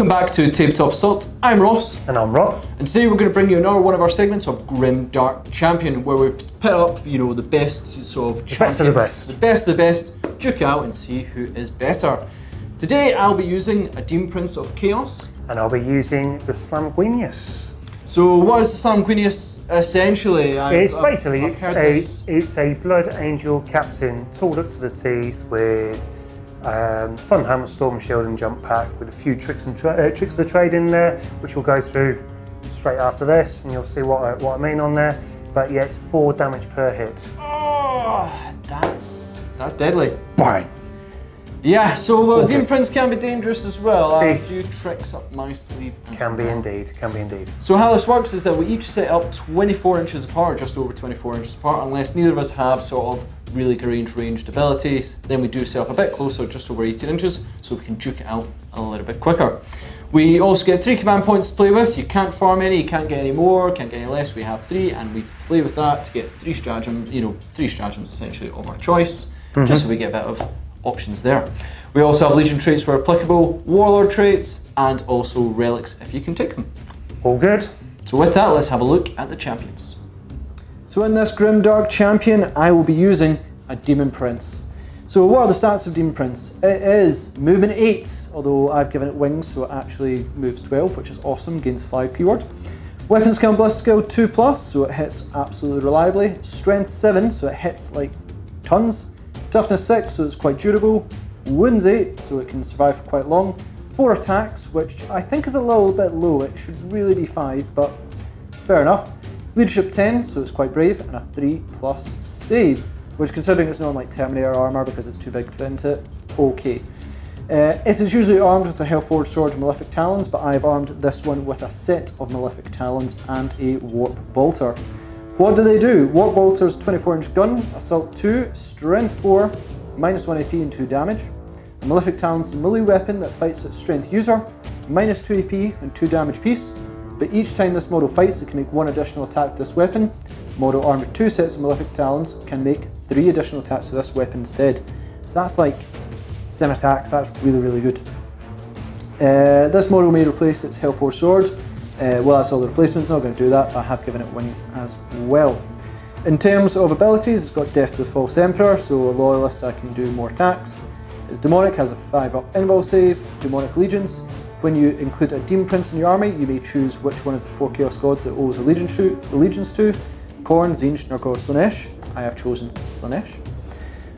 back to Tabletop Assault. I'm Ross. And I'm Rob. And today we're going to bring you another one of our segments of Grimdark Champion, where we put up, the best sort of champions. Best of the best. The best of the best, duke out and see who is better. Today I'll be using a Daemon Prince of Chaos. And I'll be using the Slamguinius. So what is the Slamguinius essentially? It's a Blood Angel captain, tooled up to the teeth with Thunderhammer, Storm Shield and Jump Pack, with a few tricks of the trade in there, which we'll go through straight after this, and you'll see what I mean on there. But yeah, it's 4 damage per hit. Oh, that's deadly. Bang! Yeah, so Daemon Prince can be dangerous as well. I have a few tricks up my sleeve. Can be indeed. So how this works is that we each set up 24 inches apart, or just over 24 inches apart, unless neither of us have sort of really ranged abilities. Then we do set up a bit closer, just over 18 inches, so we can duke it out a little bit quicker. We also get 3 command points to play with. You can't farm any, you can't get any more, can't get any less. We have 3, and we play with that to get 3 stratagems, 3 stratagems essentially of our choice, just so we get a bit of options there. We also have Legion traits where applicable, Warlord traits, and also relics if you can take them. All good. So with that, let's have a look at the champions. So in this Grimdark Champion, I will be using a Daemon Prince. So what are the stats of Daemon Prince? It is movement 8, although I've given it wings, so it actually moves 12, which is awesome, gains 5 keyword. Weapon skill and ballistic skill 2+, so it hits absolutely reliably. Strength 7, so it hits like tons. Toughness 6, so it's quite durable. Wounds 8, so it can survive for quite long. 4 attacks, which I think is a little bit low. It should really be 5, but fair enough. Leadership 10, so it's quite brave, and a 3+ save, which, considering it's not like Terminator armor because it's too big to fit into it, okay. It is usually armed with a Hellforged Sword and Malefic Talons, but I've armed this one with a set of Malefic Talons and a Warp Bolter. What do they do? Warp Bolter's 24-inch gun, Assault 2, Strength 4, -1 AP and 2 damage. The Malefic Talon's melee weapon that fights its strength user, -2 AP and 2 damage piece. But each time this model fights, it can make 1 additional attack with this weapon. Model armed with 2 sets of Malefic Talons can make 3 additional attacks with this weapon instead. So that's like 7 attacks, that's really good. This model may replace its Hellforged Sword. Well, that's all the replacements, not going to do that, but I have given it wings as well. In terms of abilities, it's got Death to the False Emperor, so a Loyalist I can do more attacks. Its Demonic has a 5+ invul save, Demonic Legions. When you include a Daemon Prince in your army, you may choose which one of the 4 Chaos Gods it owes allegiance to. Khorne, Tzeentch, Nurgle, or Slaanesh. I have chosen Slaanesh.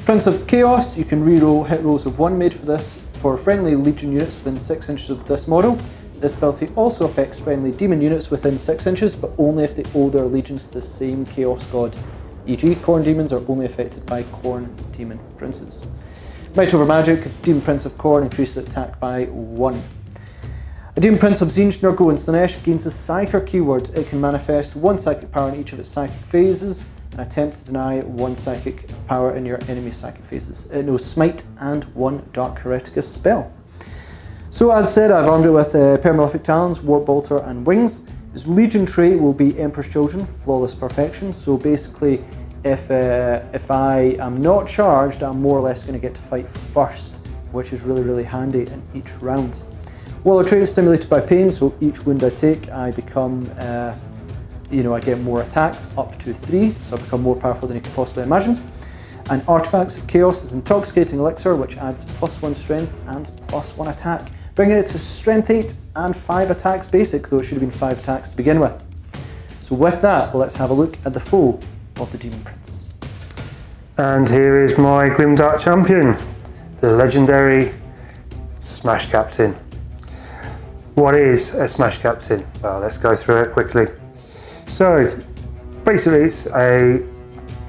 Prince of Chaos, you can reroll hit rolls of 1 made for this for friendly Legion units within 6 inches of this model. This ability also affects friendly demon units within 6 inches, but only if they owe their allegiance to the same Chaos God. E.g. Khorne demons are only affected by Khorne Demon Princes. Might over Magic, Daemon Prince of Khorne increases attack by 1. A Daemon Prince of Tzeentch, Nurgle and Slaanesh gains a Psyker keyword. It can manifest 1 psychic power in each of its psychic phases and attempt to deny 1 psychic power in your enemy's psychic phases. It knows Smite and 1 Dark Hereticus spell. So as said, I've armed it with pair of Malefic Talons, Warp Bolter and Wings. Its Legion trait will be Emperor's Children, Flawless Perfection. So basically, if I am not charged, I'm more or less going to get to fight first, which is really handy in each round. Warlord trait is stimulated by pain, so each wound I take, I become, I get more attacks, up to 3, so I become more powerful than you could possibly imagine. And Artifacts of Chaos is Intoxicating Elixir, which adds +1 strength and +1 attack, bringing it to strength 8 and 5 attacks basic, though it should have been 5 attacks to begin with. So with that, let's have a look at the foe of the Daemon Prince. And here is my Grimdark Champion, the legendary Smash Captain. What is a Smash Captain? Well, let's go through it quickly. So, basically it's a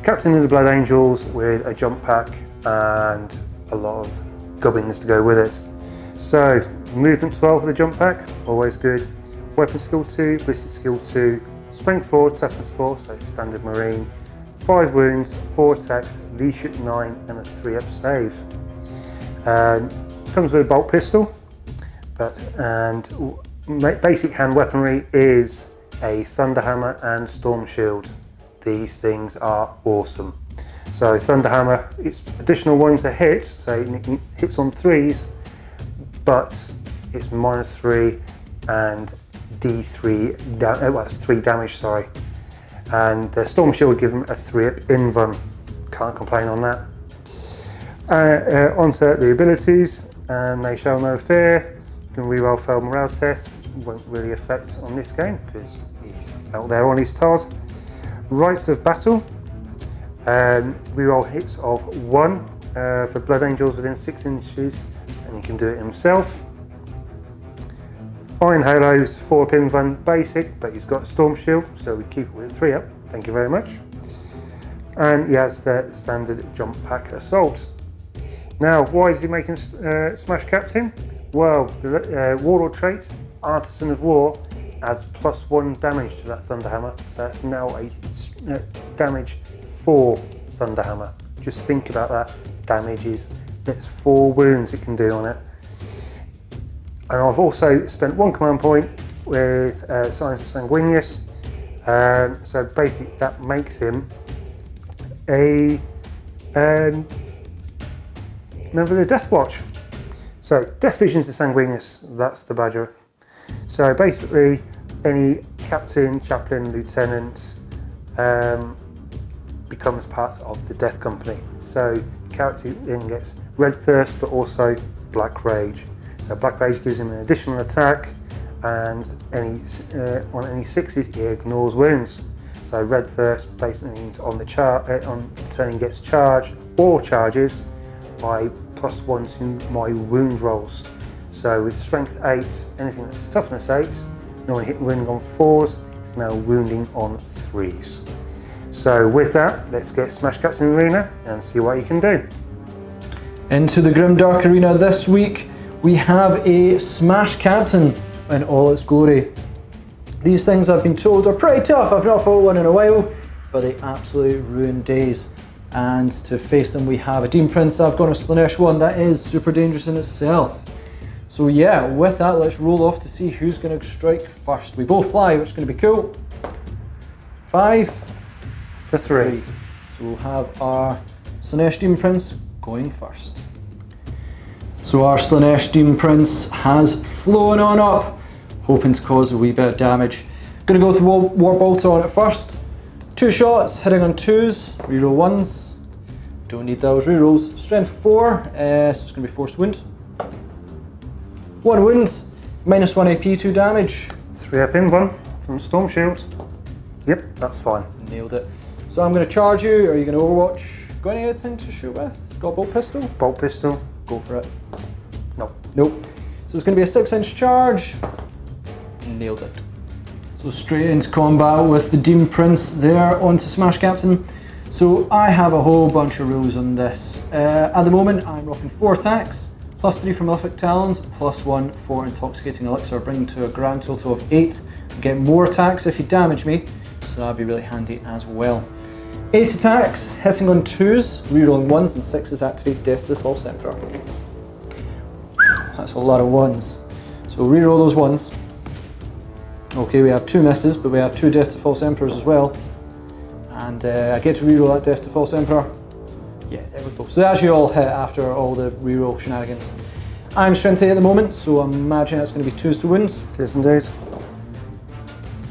Captain of the Blood Angels with a jump pack and a lot of gubbins to go with it. So, movement 12 for the jump pack, always good. Weapon skill 2, ballistic skill 2, strength 4, toughness 4, so it's standard marine. 5 wounds, 4 attacks, leadership 9 and a 3+ save. Comes with a bolt pistol, and basic hand weaponry is a Thunderhammer and Storm Shield. These things are awesome. So Thunderhammer, it's additional ones to hit, so it hits on 3s, but it's -3 and D3, well, it's 3 damage, sorry. And Storm Shield would give him a 3-up invuln. Can't complain on that. Onto the abilities, and they show no fear. You can reroll failed morale tests. Won't really affect on this game because he's out there on his Todd. Rites of Battle. Reroll hits of 1 for Blood Angels within 6 inches, and he can do it himself. Iron Halos, 4-up invuln, basic, but he's got Storm Shield, so we keep it with a 3-up. Thank you very much. And he has the standard Jump Pack Assault. Now, why is he making Smash Captain? Well, the Warlord trait, Artisan of War, adds +1 damage to that Thunderhammer, so that's now a damage 4 Thunderhammer. Just think about that. That's 4 wounds it can do on it. And I've also spent 1 command point with Signs of Slamguinius, so basically that makes him a member of the Death Watch. So Death Visions of Sanguinius, that's the badger. So basically any captain, chaplain, lieutenant becomes part of the Death Company. So character then gets Red Thirst but also Black Rage. So Black Rage gives him an additional attack, and on any 6s he ignores wounds. So Red Thirst basically means on turn he gets charged or charges by +1 to my wound rolls. So with Strength 8, anything that's Toughness 8, normally hit wounding on 4s, it's now wounding on 3s. So with that, let's get Smash Captain Arena and see what you can do. Into the Grimdark Arena this week, we have a Smash Captain in all its glory. These things I've been told are pretty tough. I've not fought one in a while, but they absolutely ruin days. And to face them, we have a Daemon Prince. I've gone a Slaanesh one that is super dangerous in itself. So yeah, with that, let's roll off to see who's going to strike first. We both fly, which is going to be cool. 5 for 3. So we'll have our Slaanesh Daemon Prince going first. So our Slaanesh Daemon Prince has flown on up, hoping to cause a wee bit of damage. Gonna go with War Bolter on it first. 2 shots, hitting on 2s, reroll 1s. Don't need those rerolls. Strength 4, so it's gonna be forced wound. 1 wound, -1 AP, 2 damage. 3-up invuln from Storm Shield. Yep, that's fine. Nailed it. So I'm gonna charge you. Are you gonna Overwatch? Got anything to shoot with? Got a bolt pistol? Bolt pistol. Go for it. Nope. Nope. So it's going to be a 6-inch charge. Nailed it. So straight into combat with the Daemon Prince there onto Smash Captain. So I have a whole bunch of rules on this. At the moment I'm rocking 4 attacks, +3 for Malefic Talons, +1 for Intoxicating Elixir, bringing to a grand total of 8. Get more attacks if you damage me, so that'd be really handy as well. 8 attacks, hitting on 2s, rerolling 1s, and 6s activate Death to the False Emperor. That's a lot of 1s. So reroll those 1s. Okay, we have 2 misses, but we have 2 Death to False Emperors as well. And I get to reroll that Death to False Emperor. Yeah, there we go. So they actually all hit after all the reroll shenanigans. I'm Strength 8 at the moment, so I'm imagining that's going to be 2s to wounds. It is indeed.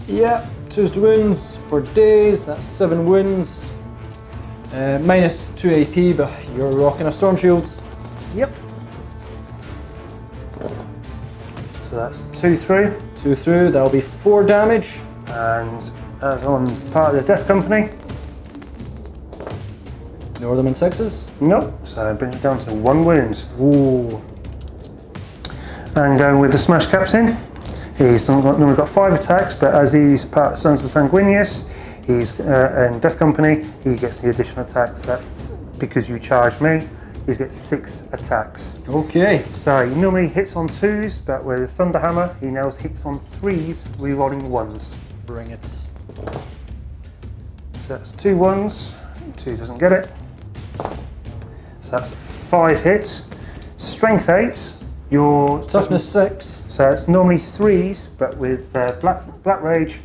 Yeah, 2s to wounds for days, that's 7 wounds. -2 AP, but you're rocking a Storm Shield. Yep. So that's 2 through. 2 through, that'll be 4 damage. And as on part of the Death Company. Ignore them in 6s. Nope, so bring it down to 1 wound. Ooh. And going with the Smash Captain, he's normally got 5 attacks, but as he's part of Sons of Sanguinius, he's in Death Company, he gets the additional attacks. That's because you charged me. He gets 6 attacks. Okay. So he normally hits on 2s, but with Thunderhammer, he now hits on 3s, rerolling 1s. Bring it. So that's 2 1s, 2 doesn't get it. So that's 5 hits. Strength 8, your Toughness 6. So it's normally 3s, but with Black Rage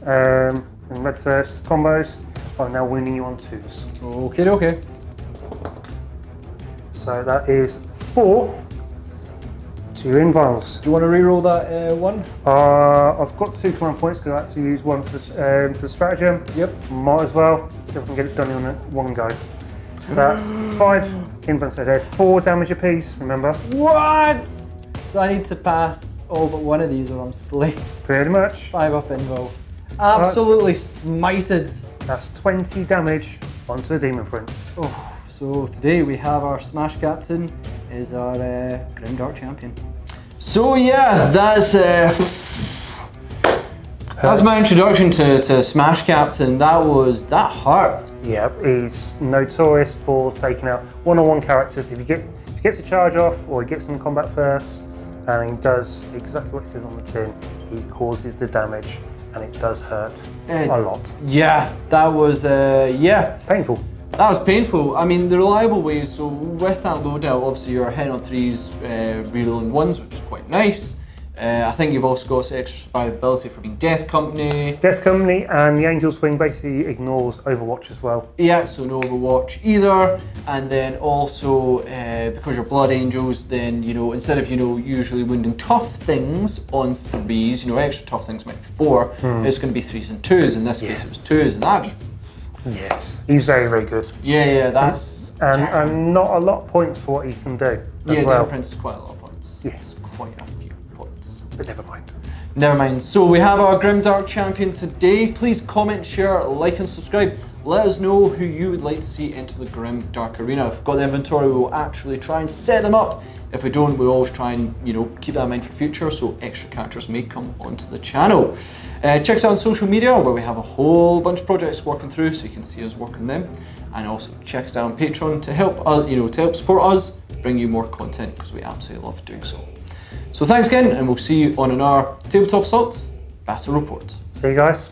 and Red Thirst combos, I'm now winning you on 2s. Okay, okay. So that is 4. to your invulns. Do you want to reroll that one? I've got 2 command points because I actually use one for the stratagem. Yep. Might as well see if I can get it done in one go. So that's 5 invulns. So there's 4 damage apiece. Remember? What? So I need to pass all but one of these, or I'm slain. Pretty much. 5 up invul. Absolutely smited. That's 20 damage onto a Daemon Prince. Oh, so today we have our Smash Captain is our Grimdark Champion. So yeah, that's my introduction to Smash Captain. That hurt. Yeah, he's notorious for taking out one-on-one characters. If he gets a charge off or he gets in combat first, and he does exactly what it says on the tin, he causes the damage, and it does hurt a lot. Yeah, that was painful. That was painful. I mean, the reliable ways, so with that loadout, obviously you're hitting on 3s, rerolling 1s, which is quite nice. I think you've also got extra survivability for being Death Company. Death Company, and the Angel's Wing basically ignores Overwatch as well. Yeah, so no Overwatch either. And then also, because you're Blood Angels, then, instead of, usually wounding tough things on 3s, extra tough things might be 4, it's going to be 3s and 2s. In this case, it was 2s, and that just... Yes, he's very, very good. Yeah, that's... And not a lot of points for what he can do as well. Yeah, Daemon Prince is quite a lot of points. Yes. Quite a few points. But never mind. Never mind. So we have our Grimdark Champion today. Please comment, share, like and subscribe. Let us know who you would like to see into the Grimdark Arena. If we've got the inventory, we'll actually try and set them up. If we don't, we'll always try and keep that in mind for future, so extra characters may come onto the channel. Check us out on social media, where we have a whole bunch of projects working through, so you can see us working them. And also check us out on Patreon to help us, to help support us, bring you more content, because we absolutely love doing so. So thanks again, and we'll see you on our Tabletop Assault Battle Report. See you guys.